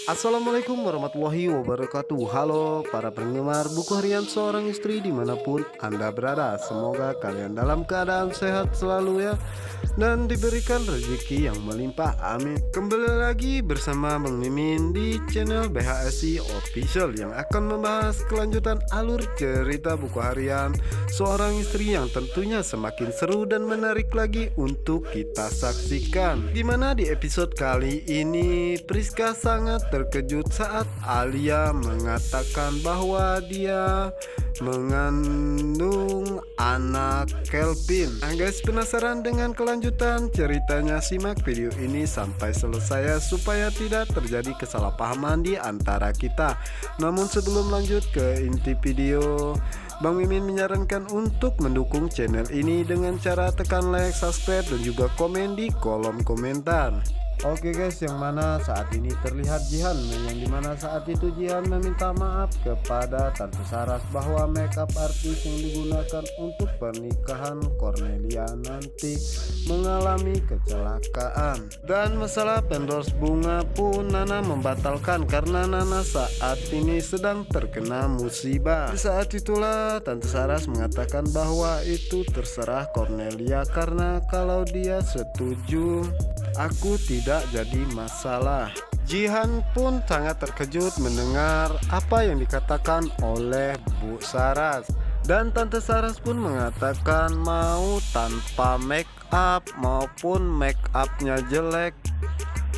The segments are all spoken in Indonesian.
Assalamualaikum warahmatullahi wabarakatuh. Halo para penggemar buku harian seorang istri dimanapun Anda berada. Semoga kalian dalam keadaan sehat selalu ya, dan diberikan rezeki yang melimpah, amin. Kembali lagi bersama Bang Mimin di channel BHSI Official yang akan membahas kelanjutan alur cerita buku harian seorang istri yang tentunya semakin seru dan menarik lagi untuk kita saksikan. Dimana di episode kali ini Priska sangat terkejut saat Alia mengatakan bahwa dia mengandung anak Kelvin. Nah guys, penasaran dengan kelanjutan ceritanya? Simak video ini sampai selesai ya, supaya tidak terjadi kesalahpahaman di antara kita. Namun sebelum lanjut ke inti video, Bang Mimin menyarankan untuk mendukung channel ini dengan cara tekan like, subscribe, dan juga komen di kolom komentar. Oke guys, yang mana saat ini terlihat Jihan, yang dimana saat itu Jihan meminta maaf kepada Tante Saras bahwa makeup artis yang digunakan untuk pernikahan Cornelia nanti mengalami kecelakaan. Dan masalah pendorse bunga pun Nana membatalkan karena Nana saat ini sedang terkena musibah. Di saat itulah Tante Saras mengatakan bahwa itu terserah Cornelia, karena kalau dia setuju aku tidak jadi masalah. Jihan pun sangat terkejut mendengar apa yang dikatakan oleh Bu Saras. Dan Tante Saras pun mengatakan mau tanpa make up maupun make upnya jelek,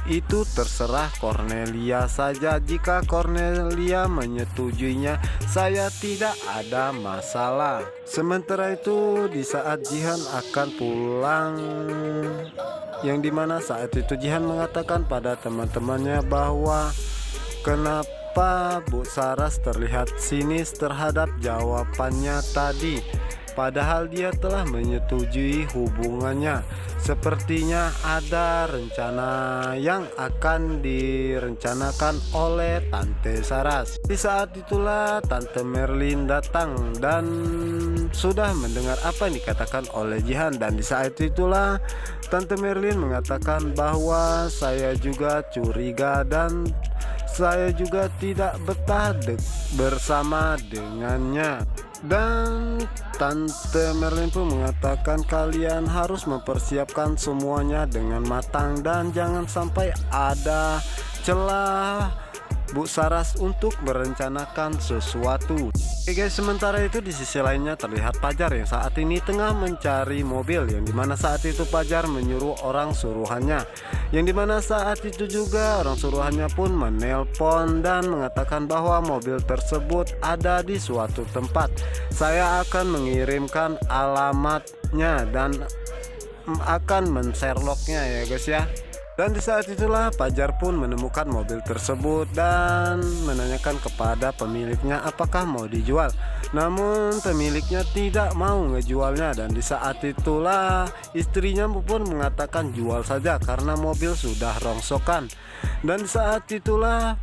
itu terserah Cornelia saja. Jika Cornelia menyetujuinya, saya tidak ada masalah. Sementara itu di saat Jihan akan pulang, yang dimana saat itu Jihan mengatakan pada teman-temannya bahwa kenapa Bu Saras terlihat sinis terhadap jawabannya tadi, padahal dia telah menyetujui hubungannya. Sepertinya ada rencana yang akan direncanakan oleh Tante Saras. Di saat itulah Tante Merlin datang dan sudah mendengar apa yang dikatakan oleh Jihan. Dan di saat itulah Tante Merlin mengatakan bahwa saya juga curiga dan saya juga tidak betah bersama dengannya. Dan Tante Merlin pun mengatakan kalian harus mempersiapkan semuanya dengan matang dan jangan sampai ada celah Bu Saras untuk merencanakan sesuatu. Oke guys, sementara itu di sisi lainnya terlihat Pajar yang saat ini tengah mencari mobil, yang dimana saat itu Pajar menyuruh orang suruhannya, yang dimana saat itu juga orang suruhannya pun menelpon dan mengatakan bahwa mobil tersebut ada di suatu tempat. Saya akan mengirimkan alamatnya dan akan men-Sherlocknya ya guys ya. Dan di saat itulah Pajar pun menemukan mobil tersebut dan menanyakan kepada pemiliknya apakah mau dijual. Namun pemiliknya tidak mau ngejualnya, dan di saat itulah istrinya pun mengatakan jual saja karena mobil sudah rongsokan. Dan di saat itulah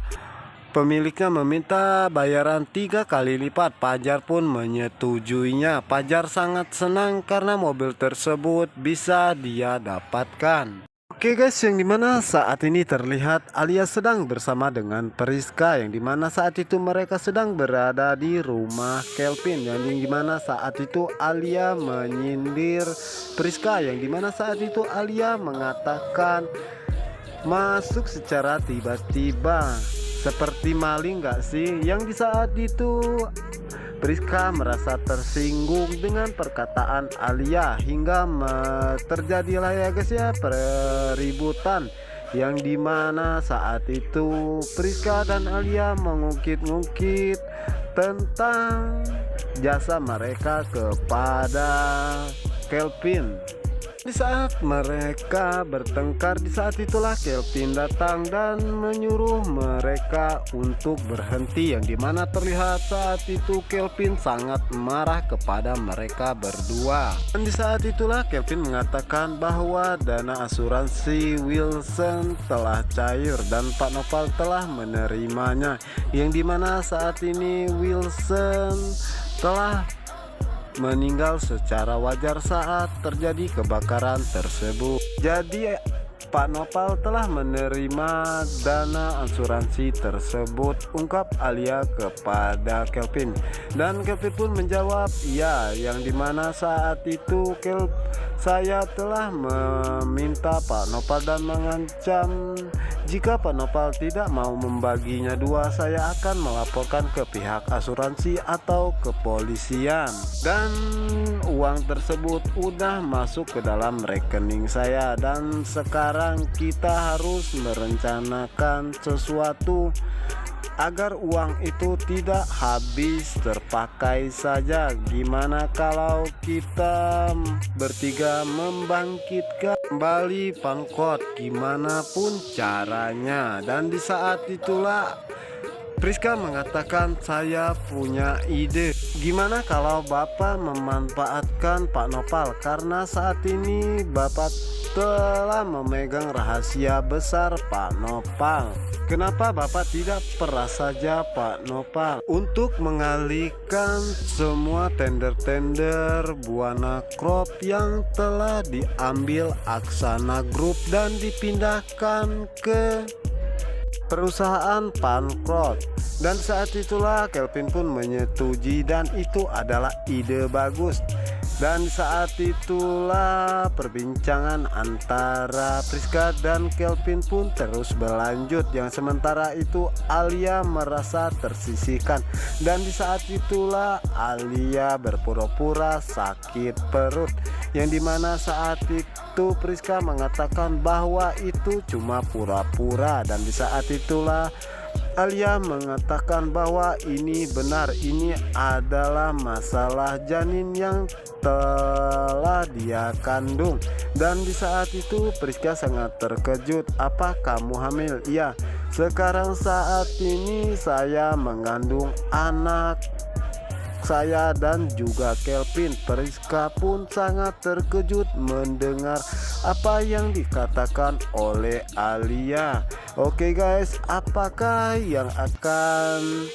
pemiliknya meminta bayaran 3 kali lipat. Pajar pun menyetujuinya. Pajar sangat senang karena mobil tersebut bisa dia dapatkan. Oke guys, yang dimana saat ini terlihat Alia sedang bersama dengan Priska, yang dimana saat itu mereka sedang berada di rumah Kelvin, yang dimana saat itu Alia menyindir Priska, yang dimana saat itu Alia mengatakan masuk secara tiba-tiba seperti maling gak sih. Yang di saat itu Priska merasa tersinggung dengan perkataan Alia hingga terjadilah ya guys ya peributan, yang dimana saat itu Priska dan Alia mengungkit-ungkit tentang jasa mereka kepada Kelvin. Di saat mereka bertengkar, di saat itulah Kelvin datang dan menyuruh mereka untuk berhenti, yang dimana terlihat saat itu Kelvin sangat marah kepada mereka berdua. Dan di saat itulah Kelvin mengatakan bahwa dana asuransi Wilson telah cair dan Pak Noval telah menerimanya, yang dimana saat ini Wilson telah meninggal secara wajar saat terjadi kebakaran tersebut. Jadi Pak Nopal telah menerima dana asuransi tersebut, ungkap Alia kepada Kelvin. Dan Kelvin pun menjawab iya, yang dimana saat itu saya telah meminta Pak Nopal dan mengancam jika Pak Nopal tidak mau membaginya dua, saya akan melaporkan ke pihak asuransi atau kepolisian. Dan uang tersebut udah masuk ke dalam rekening saya, dan sekarang kita harus merencanakan sesuatu agar uang itu tidak habis terpakai saja. Gimana kalau kita bertiga membangkitkan kembali Pangkot, gimana pun caranya? Dan di saat itulah Priska mengatakan, saya punya ide. Gimana kalau Bapak memanfaatkan Pak Nopal, karena saat ini Bapak telah memegang rahasia besar Pak Nopal. Kenapa Bapak tidak peras saja Pak Nopal untuk mengalihkan semua tender-tender Buana Crop yang telah diambil Aksana Group dan dipindahkan ke perusahaan Pancrot? Dan saat itulah Kelvin pun menyetujui dan itu adalah ide bagus. Dan saat itulah perbincangan antara Priska dan Kelvin pun terus berlanjut, yang sementara itu Alia merasa tersisihkan. Dan di saat itulah Alia berpura-pura sakit perut, yang dimana saat itu Priska mengatakan bahwa itu cuma pura-pura. Dan di saat itulah Alia mengatakan bahwa ini benar, ini adalah masalah janin yang telah dia kandung. Dan di saat itu Priska sangat terkejut. Apa kamu hamil? Iya, sekarang saat ini saya mengandung anak saya dan juga Kelvin. Priska pun sangat terkejut mendengar apa yang dikatakan oleh Alia. Oke guys, apakah yang akan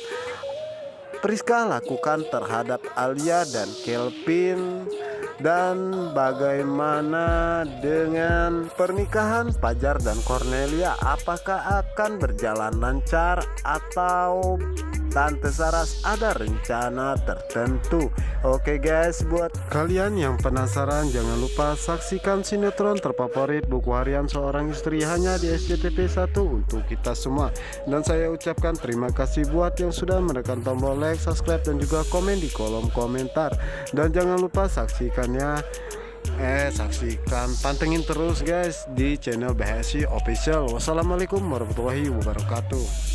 Priska lakukan terhadap Alia dan Kelvin? Dan bagaimana dengan pernikahan Fajar dan Cornelia? Apakah akan berjalan lancar atau Tante Saras ada rencana tertentu? Oke guys, buat kalian yang penasaran, jangan lupa saksikan sinetron terfavorit Buku Harian Seorang Istri hanya di SCTV 1 untuk kita semua. Dan saya ucapkan terima kasih buat yang sudah menekan tombol like, subscribe, dan juga komen di kolom komentar. Dan jangan lupa saksikannya pantengin terus guys di channel BHSI Official. Wassalamualaikum warahmatullahi wabarakatuh.